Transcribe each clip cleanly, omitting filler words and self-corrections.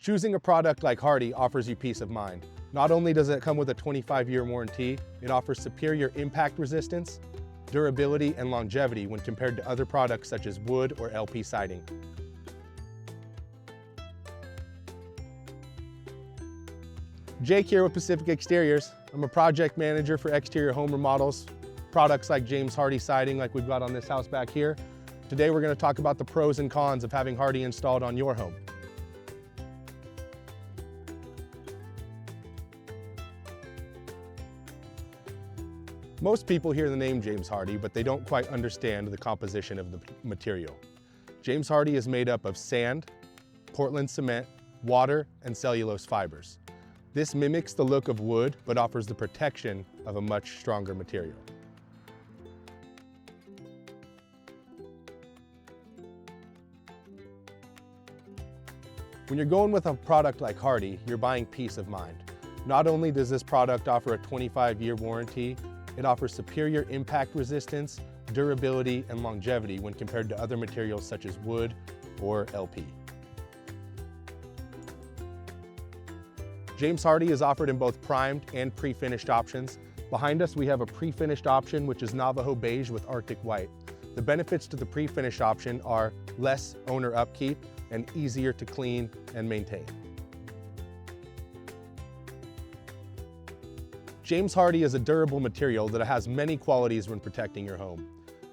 Choosing a product like Hardie offers you peace of mind. Not only does it come with a 25-year warranty, it offers superior impact resistance, durability, and longevity when compared to other products such as wood or LP siding. Jake here with Pacific Exteriors. I'm a project manager for exterior home remodels, products like James Hardie siding like we've got on this house back here. Today we're going to talk about the pros and cons of having Hardie installed on your home. Most people hear the name James Hardie, but they don't quite understand the composition of the material. James Hardie is made up of sand, Portland cement, water, and cellulose fibers. This mimics the look of wood, but offers the protection of a much stronger material. When you're going with a product like Hardie, you're buying peace of mind. Not only does this product offer a 25-year warranty, it offers superior impact resistance, durability, and longevity when compared to other materials such as wood or LP. James Hardie is offered in both primed and pre-finished options. Behind us we have a pre-finished option which is Navajo beige with Arctic white. The benefits to the pre-finished option are less owner upkeep and easier to clean and maintain. James Hardie is a durable material that has many qualities when protecting your home.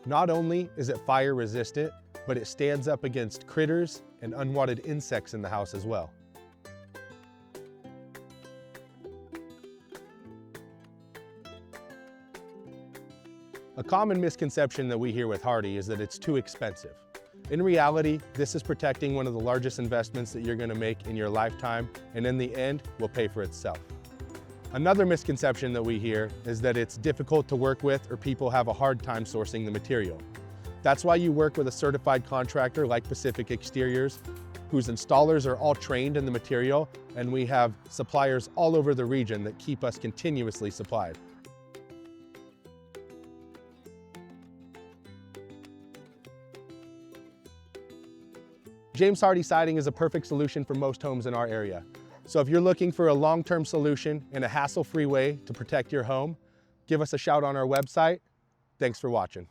Not only is it fire resistant, but it stands up against critters and unwanted insects in the house as well. A common misconception that we hear with Hardie is that it's too expensive. In reality, this is protecting one of the largest investments that you're going to make in your lifetime, and in the end, will pay for itself. Another misconception that we hear is that it's difficult to work with or people have a hard time sourcing the material. That's why you work with a certified contractor like Pacific Exteriors, whose installers are all trained in the material, and we have suppliers all over the region that keep us continuously supplied. James Hardie siding is a perfect solution for most homes in our area. So if you're looking for a long-term solution and a hassle-free way to protect your home, give us a shout on our website. Thanks for watching.